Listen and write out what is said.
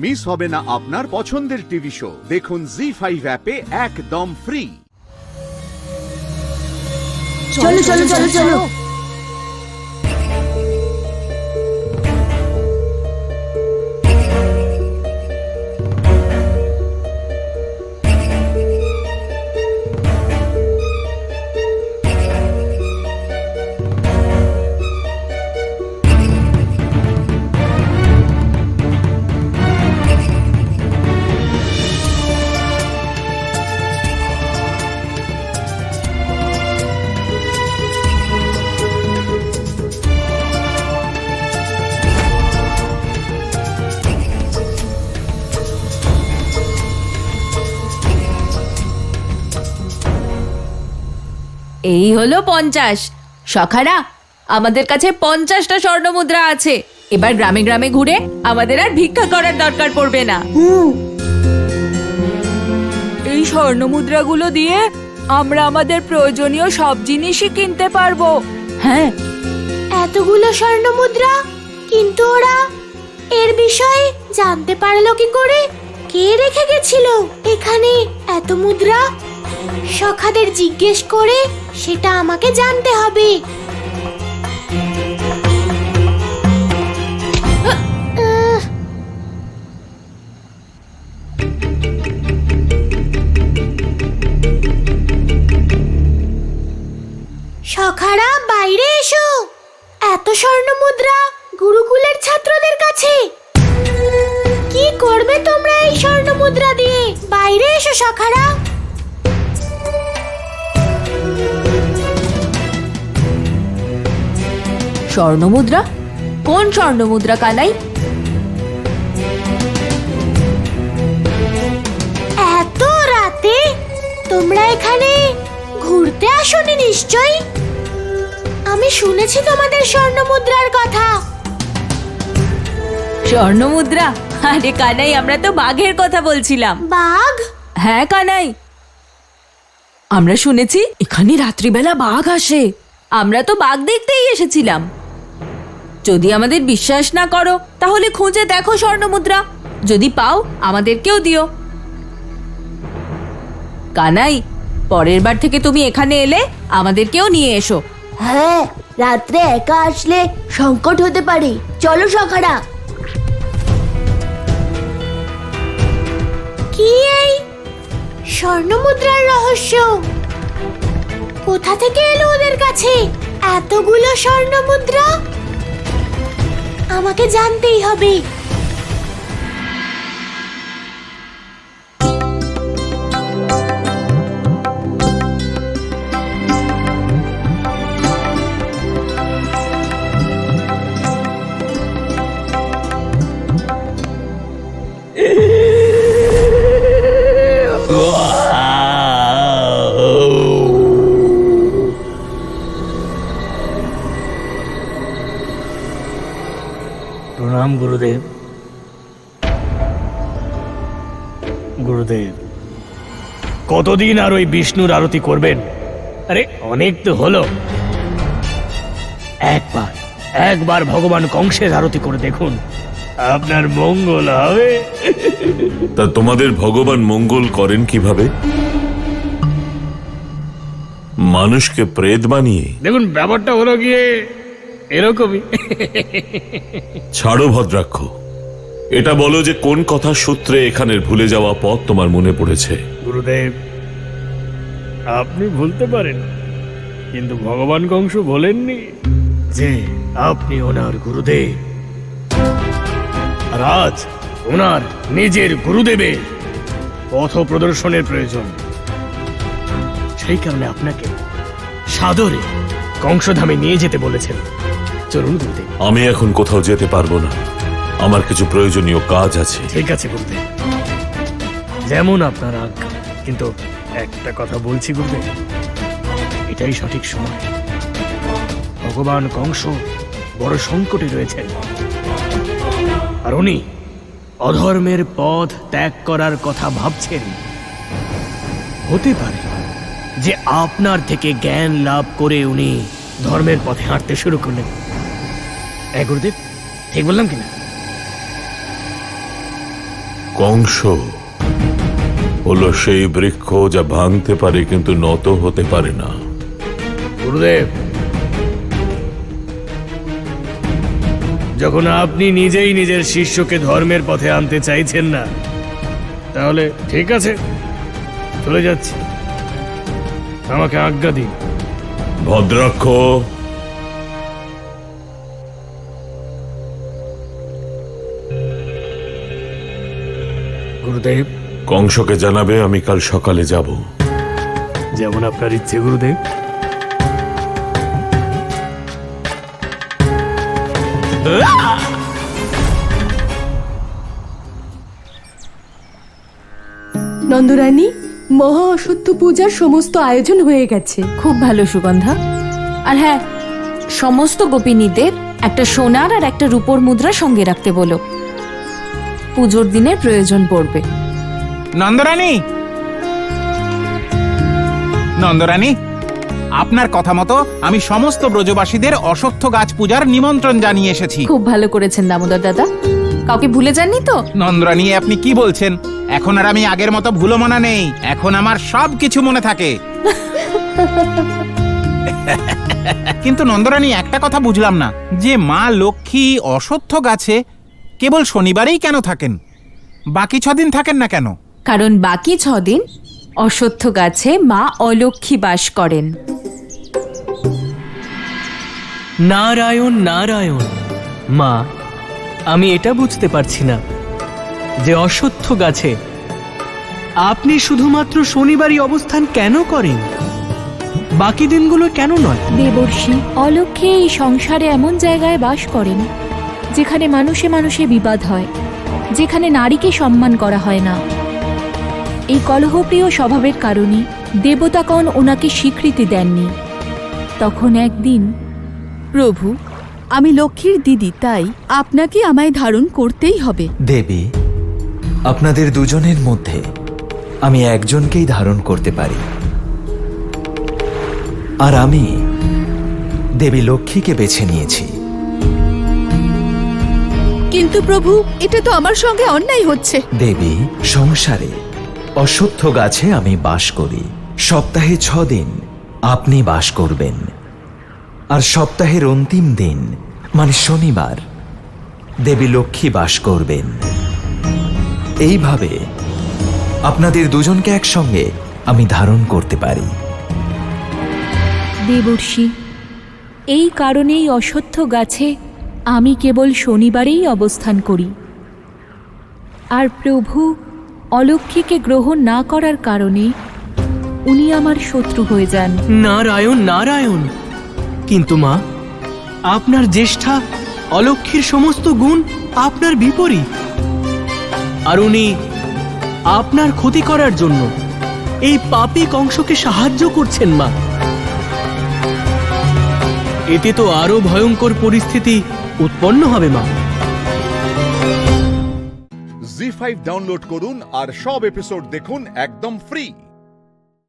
Miss হবে না আপনার পছন্দের টিভি শো। দেখুন জি5 অ্যাপে একদম ফ্রি। চলো চলো চলো চলো। এই হলো 50। সখারা, আমাদের কাছে 50টা স্বর্ণমুদ্রা আছে। এবার গ্রামে গ্রামে ঘুরে আমাদের আর ভিক্ষা করার দরকার পড়বে না। এই স্বর্ণমুদ্রাগুলো দিয়ে আমরা আমাদের প্রয়োজনীয় সব জিনিসই কিনতে পারবো। হ্যাঁ, এতগুলো স্বর্ণমুদ্রা, কিন্তু ওরা এর বিষয়ে জানতে পারলো কি করে? কে রেখে গেছিল এখানে এত মুদ্রা? সখাদের জিজ্ঞেস করে সেটা আমাকে জানতে হবে। সখারা, বাইরে এসো। এত স্বর্ণমুদ্রা গুরুকুলের ছাত্রদের কাছে। কি করবে তোমরা এই স্বর্ণমুদ্রা দিয়ে? বাইরে এসো সখারা। স্বর্ণমুদ্রা? কোন স্বর্ণমুদ্রা কানাই? এত রাতে তোমরা এখানে ঘুরতে আসোনি নিশ্চয়ই? আমি শুনেছি তোমাদের স্বর্ণমুদ্রার কথা। স্বর্ণমুদ্রা? আরে কানাই, আমরা তো বাঘের কথা বলছিলাম। বাঘ? হ্যাঁ কানাই, আমরা শুনেছি এখানে রাত্রিবেলা বাঘ আসে। আমরা তো বাঘ দেখতেই এসেছিলাম। যদি আমাদের বিশ্বাস না করো তাহলে খুঁজে দেখো স্বর্ণমুদ্রা। যদি পাও আমাদেরকেও দিও। কানাই, পরের বার থেকে তুমি এখানে এলে আমাদেরকেও নিয়ে এসো। হ্যাঁ, রাত্রে একা আসলে সংকট হতে পারে। চলো সখারা। কি এই স্বর্ণমুদ্রার রহস্য? কোথা থেকে এলো ওদের কাছে এতগুলো স্বর্ণমুদ্রা? আমাকে জানতেই হবে। প্রণাম গুরুদেব। গুরুদেব, কতদিন আর ওই বিষ্ণুর আরতি করবেন? আরে অনেক তো হলো। একবার ভগবান কংসের আরতি করে দেখুন, আপনার মঙ্গল হবে। তা তোমাদের ভগবান মঙ্গল করেন কিভাবে? মানুষকে প্রেত বানিয়ে? দেখুন, ব্যাপারটা হলো গিয়ে এরকমই। ছাড়ো ভদ্রাক্ষ, এটা বলো যে কোন কথা সূত্রে এখানের ভুলে যাওয়া পথ তোমার মনে পড়েছে। গুরুদেব, আপনি ভুলতে পারেন, কিন্তু ভগবান কংস বলেননি যে আপনি ওনার গুরুদেব। আর আজ ওনার নিজের গুরুদেবের পথ প্রদর্শনের প্রয়োজন। সেই কারণে আপনাকে সাদরে কংসধামে নিয়ে যেতে বলেছেন। চলুন গুরুদেব। আমি এখন কোথাও যেতে পারবো না, আমার কিছু প্রয়োজনীয় কাজ আছে। ঠিক আছে গুরুদেব, যেমন আপনার আজ্ঞা। কিন্তু একটা কথা বলছি গুরুদেব, এটাই সঠিক সময়। ভগবান কংস বড় সংকটে রয়েছেন, আর উনি অধর্মের পথ ত্যাগ করার কথা ভাবছেন। হতে পারে যে আপনার থেকে জ্ঞান লাভ করে উনি ধর্মের পথে হাঁটতে শুরু করলেন। গুরুদেব, ঠিক বললাম কিনা? কংস হলো সেই বৃক্ষ যা ভাঙতে পারে কিন্তু নত হতে পারে না। গুরুদেব, যখন আপনি নিজেই নিজের শিষ্যকে ধর্মের পথে আনতে চাইছেন না, তাহলে ঠিক আছে, চলে যাচ্ছি। আমাকে আজ্ঞা দিন। ভদ্রাক্ষ, গুরুদেব, কংসকে জানাবে আমি কাল সকালে যাব। যেমন আপনার ইচ্ছে গুরুদেব। নন্দরানী, মহা অশ্বত্থ পূজার সমস্ত আয়োজন হয়ে গেছে। খুব ভালো সুগন্ধা। আর হ্যাঁ, সমস্ত গোপিনীদের একটা সোনার আর একটা রূপোর মুদ্রা সঙ্গে রাখতে বলো, পুজোর দিনে প্রয়োজন পড়বে। নন্দরানী, নন্দরানী, আপনার কথা মতো আমি সমস্ত ব্রজবাসীদের অশ্বত্থ গাছ পূজার নিমন্ত্রণ জানিয়ে এসেছি। খুব ভালো করেছেন দামোদর দাদা, কাউকে ভুলে যাননি তো? নন্দরানী, আপনি কি বলছেন? এখন আর আমি আগের মতো ভুলো মনা নেই, এখন আমার সব কিছু মনে থাকে। কিন্তু নন্দরানী, একটা কথা বুঝলাম না, যে মা লক্ষ্মী অশ্বত্থ গাছে কেবল শনিবারেই কেন থাকেন, বাকি 6 দিন থাকেন না কেন? কারণ বাকি 6 দিন অশ্বত্থ গাছে মা অলক্ষ্মী বাস করেন। নারায়ণ নারায়ণ। মা, আমি এটা বুঝতে পারছি না যে অশ্বত্থ গাছে আপনি শুধুমাত্র শনিবারই অবস্থান কেন করেন, বাকি দিনগুলো কেন নয়? দেবর্ষি, অলক্ষ্মী এই সংসারে এমন জায়গায় বাস করেন যেখানে মানুষে মানুষে বিবাদ হয়, যেখানে নারীকে সম্মান করা হয় না। এই কলহপ্রিয় স্বভাবের কারণে দেবতাগণ ওনাকে স্বীকৃতি দেননি। তখন একদিন, প্রভু, আমি লক্ষ্মীর দিদি, তাই আপনাকে আমায় ধারণ করতেই হবে। দেবী, আপনাদের দুজনের মধ্যে আমি একজনকেই ধারণ করতে পারি, আর আমি দেবী লক্ষ্মীকে বেছে নিয়েছি। কিন্তু প্রভু, এটা তো আমার সঙ্গে অন্যায় হচ্ছে। দেবী, সংসারে অশ্বত্থ গাছে আমি বাস করি। সপ্তাহে 6 দিন আপনি বাস করবেন, আর সপ্তাহের অন্তিম দিন মানে শনিবার দেবী লক্ষ্মী বাস করবেন। এইভাবে আপনাদের দুজনকে একসঙ্গে আমি ধারণ করতে পারি। দেবর্ষি, এই কারণেই অশ্বত্থ গাছে আমি কেবল শনিবারেই অবস্থান করি। আর প্রভু অলক্ষ্মীকে গ্রহণ না করার কারণে উনি আমার শত্রু হয়ে যান। নারায়ণ নারায়ণ। কিন্তু মা, আপনার জ্যেষ্ঠা অলক্ষ্মীর সমস্ত গুণ আপনার বিপরীত, আর উনি আপনার ক্ষতি করার জন্য এই পাপী কংসকে সাহায্য করছেন। মা, এতে তো আরো ভয়ঙ্কর পরিস্থিতি উৎপন্ন হবে। মা, জি5 ডাউনলোড করুন আর সব এপিসোড দেখুন একদম ফ্রি।